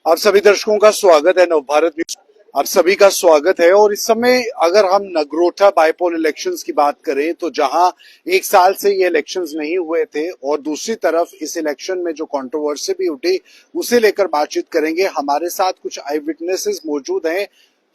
आप सभी दर्शकों का स्वागत है नवभारत न्यूज। आप सभी का स्वागत है। और इस समय अगर हम नगरोटा बाईपोल इलेक्शंस की बात करें तो जहां एक साल से ये इलेक्शंस नहीं हुए थे और दूसरी तरफ इस इलेक्शन में जो कंट्रोवर्सी भी उठी उसे लेकर बातचीत करेंगे। हमारे साथ कुछ आई विटनेसेस मौजूद हैं।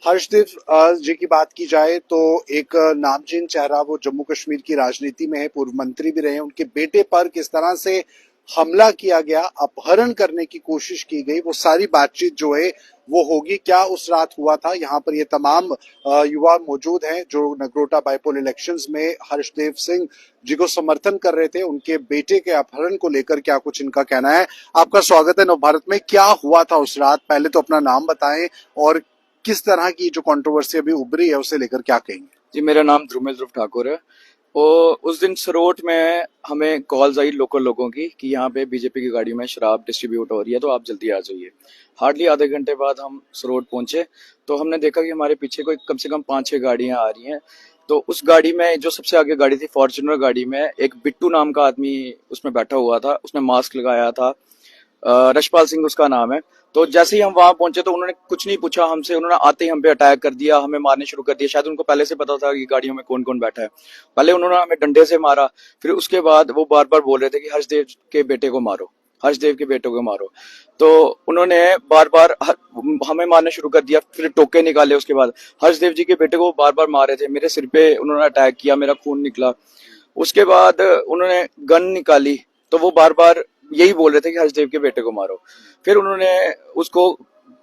हर्षदेव जी की बात की जाए तो एक नामचीन चेहरा, वो जम्मू कश्मीर की राजनीति में है, पूर्व मंत्री भी रहे। उनके बेटे पर किस तरह से हमला किया गया, अपहरण करने की कोशिश की गई, वो सारी बातचीत जो है वो होगी। क्या उस रात हुआ था, यहाँ पर ये तमाम युवा मौजूद हैं जो नगरोटा बाईपोल इलेक्शंस में हर्षदेव सिंह जी को समर्थन कर रहे थे। उनके बेटे के अपहरण को लेकर क्या कुछ इनका कहना है। आपका स्वागत है नवभारत में। क्या हुआ था उस रात, पहले तो अपना नाम बताएं और किस तरह की जो कंट्रोवर्सी अभी उभरी है उसे लेकर क्या कहेंगे। जी, मेरा नाम ध्रुमिल ध्रुव ठाकुर है। और उस दिन सरोट में हमें कॉल्स आई लोकल लोगों की कि यहाँ पे बीजेपी की गाड़ी में शराब डिस्ट्रीब्यूट हो रही है, तो आप जल्दी आ जाइए। हार्डली आधे घंटे बाद हम सरोट पहुंचे तो हमने देखा कि हमारे पीछे कोई कम से कम 5-6 गाड़ियां आ रही हैं। तो उस गाड़ी में जो सबसे आगे गाड़ी थी, फॉर्च्यूनर गाड़ी में, एक बिट्टू नाम का आदमी उसमें बैठा हुआ था। उसने मास्क लगाया था, रशपाल सिंह उसका नाम है। तो जैसे ही हम वहां पहुंचे तो उन्होंने कुछ नहीं पूछा हमसे, उन्होंने आते ही हम पे अटैक कर दिया, हमें मारने शुरू कर दिया। शायद उनको पहले से पता था कि गाड़ियों में कौन कौन बैठा है। पहले उन्होंने हमें डंडे से मारा, फिर उसके बाद वो बार बार बोल रहे थे कि हर्षदेव के बेटे को मारो, हर्षदेव के बेटे को मारो। तो उन्होंने बार बार हमें मारना शुरू कर दिया, फिर टोके निकाले। उसके बाद हर्षदेव जी के बेटे को बार बार मार रहे थे, मेरे सिर पे उन्होंने अटैक किया, मेरा खून निकला। उसके बाद उन्होंने गन निकाली तो वो बार बार यही बोल रहे थे कि हर्षदेव के बेटे को मारो। फिर उन्होंने उसको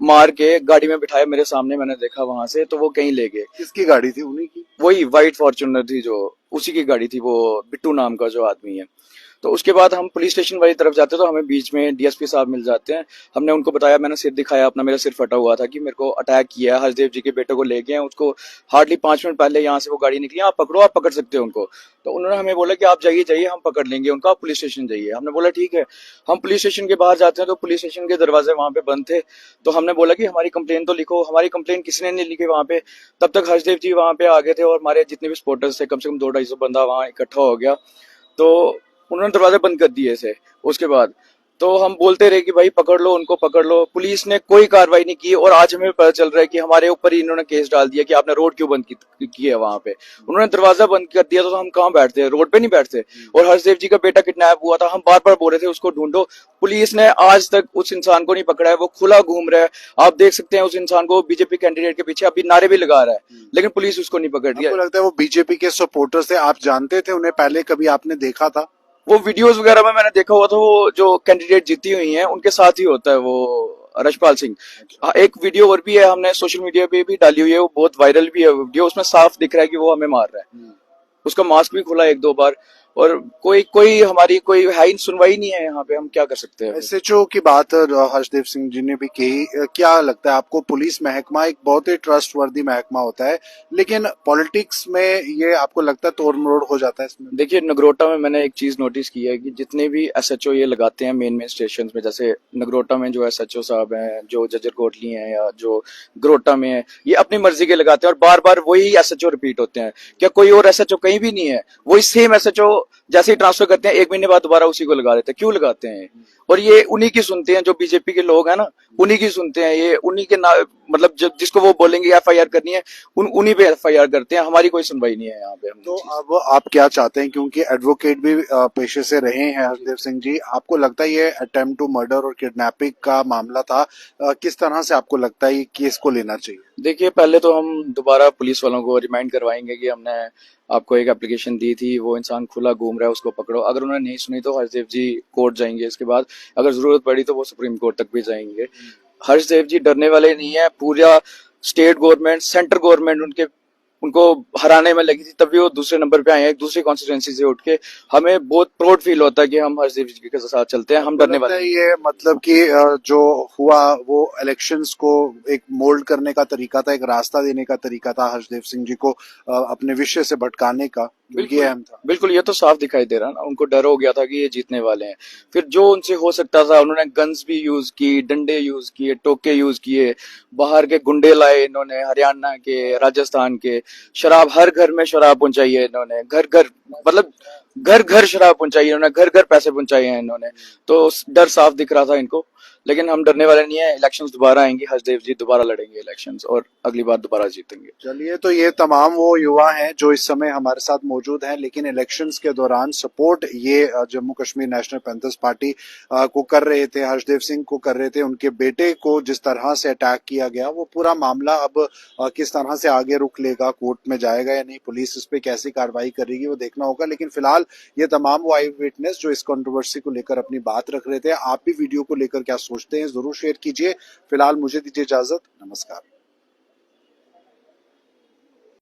मार के गाड़ी में बिठाया मेरे सामने, मैंने देखा वहां से, तो वो कहीं ले गए। किसकी गाड़ी थी? उन्हीं की? वही व्हाइट फॉर्च्यूनर थी, जो उसी की गाड़ी थी, वो बिट्टू नाम का जो आदमी है। तो उसके बाद हम पुलिस स्टेशन वाली तरफ जाते तो हमें बीच में डीएसपी साहब मिल जाते हैं। हमने उनको बताया, मैंने सिर दिखाया अपना, मेरा सिर फटा हुआ था कि मेरे को अटैक किया है, हर्षदेव जी के बेटे को ले गए, उसको हार्डली 5 मिनट पहले यहाँ से वो गाड़ी निकली, आप पकड़ो, आप पकड़ सकते हो उनको। तो उन्होंने हमें बोला कि आप जाइए जाइए, हम पकड़ लेंगे उनको, आप पुलिस स्टेशन जाइए। हमने बोला ठीक है। हम पुलिस स्टेशन के बाहर जाते हैं तो पुलिस स्टेशन के दरवाजे वहां पे बंद थे। तो हमने बोला कि हमारी कंप्लेन तो लिखो। हमारी कंप्लेन किसी ने नहीं लिखी वहां पे। तब तक हर्षदेव जी वहां पे आ गए थे और हमारे जितने भी सपोर्टर्स थे, कम से कम 200-250 बंदा वहां इकट्ठा हो गया। तो उन्होंने दरवाजे बंद कर दिए थे। उसके बाद तो हम बोलते रहे कि भाई पकड़ लो उनको, पकड़ लो। पुलिस ने कोई कार्रवाई नहीं की और आज हमें पता चल रहा है कि हमारे ऊपर ही इन्होंने केस डाल दिया कि आपने रोड क्यों बंद की है वहां पे। उन्होंने दरवाजा बंद कर दिया तो हम कहाँ बैठते हैं, रोड पे नहीं बैठते। और हर्षदेव जी का बेटा किडनैप हुआ था, हम बार बार बोल रहे थे उसको ढूंढो। पुलिस ने आज तक उस इंसान को नहीं पकड़ा है, वो खुला घूम रहा है। आप देख सकते हैं उस इंसान को, बीजेपी कैंडिडेट के पीछे अभी नारे भी लगा रहा है, लेकिन पुलिस उसको नहीं पकड़ रही है। आपको लगता है वो बीजेपी के सपोर्टर्स थे? आप जानते थे उन्हें पहले, कभी आपने देखा था? वो वीडियोस वगैरह में मैंने देखा हुआ था, वो जो कैंडिडेट जीती हुई हैं उनके साथ ही होता है वो रशपाल सिंह। एक वीडियो और भी है, हमने सोशल मीडिया पे भी डाली हुई है, वो बहुत वायरल भी है वीडियो। उसमें साफ दिख रहा है कि वो हमें मार रहा है। उसका मास्क भी खुला 1-2 बार। और कोई कोई हमारी कोई है ही सुनवाई नहीं है यहाँ पे, हम क्या कर सकते हैं। एसएचओ की बात हर्षदेव सिंह जी ने भी कही। क्या लगता है आपको, पुलिस महकमा एक बहुत ही ट्रस्टवर्दी महकमा होता है, लेकिन पॉलिटिक्स में ये आपको लगता है तोड़ मरोड़ हो जाता है इसमें? देखिए, नगरोटा में मैंने एक चीज नोटिस की है कि जितने भी एसएचओ ये लगाते हैं मेन मेन स्टेशन में, जैसे नगरोटा में जो एसएचओ साहब हैं, जो जजर कोटली हैं या जो गरोटा में है, ये अपनी मर्जी के लगाते हैं और बार बार वही एसएचओ रिपीट होते हैं। क्या कोई और एसएचओ कहीं भी नहीं है? वही सेम एसएचओ जैसे ही ट्रांसफर करते हैं 1 महीने बाद दोबारा उसी को लगा देते हैं। क्यों लगाते हैं? और ये उन्हीं की सुनते हैं, जो बीजेपी के लोग हैं ना, उन्हीं की सुनते हैं ये। उन्हीं के मतलब जिसको वो बोलेंगे एफआईआर करनी है, उन्हीं पे एफआईआर करते हैं। हमारी कोई सुनवाई नहीं है यहाँ पे। तो अब आप क्या चाहते हैं, क्योंकि एडवोकेट भी पेशे से रहे हैं हरदेव सिंह जी, आपको लगता है ये अटेम्प्ट टू मर्डर और किडनैपिंग का मामला था? किस तरह से आपको लगता है ये केस को लेना चाहिए? देखिए, पहले तो हम दोबारा पुलिस वालों को रिमाइंड करवाएंगे कि हमने आपको एक एप्लीकेशन दी थी, वो इंसान खुला घूम रहा है, उसको पकड़ो। अगर उन्होंने नहीं सुनी तो हर्षदेव जी कोर्ट जाएंगे। इसके बाद अगर जरूरत पड़ी तो वो सुप्रीम कोर्ट तक भी जाएंगे। हर्षदेव जी डरने वाले नहीं है। पूरा स्टेट गवर्नमेंट, सेंट्रल गवर्नमेंट उनको हराने में लगी थी, तभी वो दूसरे नंबर पे आए हैं, दूसरी कॉन्स्टिट्यूंसी से उठ के। हमें बहुत प्राउड फील होता है कि हम हर्षदेव जी के साथ चलते हैं, हम डरने वाले। ये मतलब कि जो हुआ वो इलेक्शंस को एक मोल्ड करने का तरीका था, एक रास्ता देने का तरीका था हर्षदेव सिंह जी को अपने विषय से भटकाने का, बिल्कुल, ये अहम था। बिल्कुल, ये तो साफ दिखाई दे रहा है ना। उनको डर हो गया था कि ये जीतने वाले हैं। फिर जो उनसे हो सकता था उन्होंने गन्स भी यूज की, डंडे यूज किए, टोके यूज किए, बाहर के गुंडे लाए इन्होंने, हरियाणा के, राजस्थान के। शराब, हर घर में शराब पहुंचाई है इन्होंने, घर घर, मतलब घर घर शराब पहुंचाई इन्होंने, घर घर पैसे पहुंचाए हैं इन्होंने। तो डर साफ दिख रहा था इनको, लेकिन हम डरने वाले नहीं है। इलेक्शंस दोबारा आएंगे, हर्षदेव जी दोबारा लड़ेंगे इलेक्शंस और अगली बार दोबारा जीतेंगे। चलिए, तो ये तमाम वो युवा हैं जो इस समय हमारे साथ मौजूद हैं, लेकिन इलेक्शंस के दौरान सपोर्ट ये Jammu Kashmir national panthers party को कर रहे थे, हर्षदेव सिंह को कर रहे थे। उनके बेटे को जिस तरह से अटैक किया गया, वो पूरा मामला अब किस तरह से आगे रुख लेगा, कोर्ट में जाएगा या नहीं, पुलिस इस पे कैसी कार्रवाई करेगी, वो देखना होगा। लेकिन फिलहाल ये तमाम वो आई विटनेस जो इस कंट्रोवर्सी को लेकर अपनी बात रख रहे थे। आप भी वीडियो को लेकर क्या सोचते हैं, जरूर शेयर कीजिए। फिलहाल मुझे दीजिए इजाजत, नमस्कार।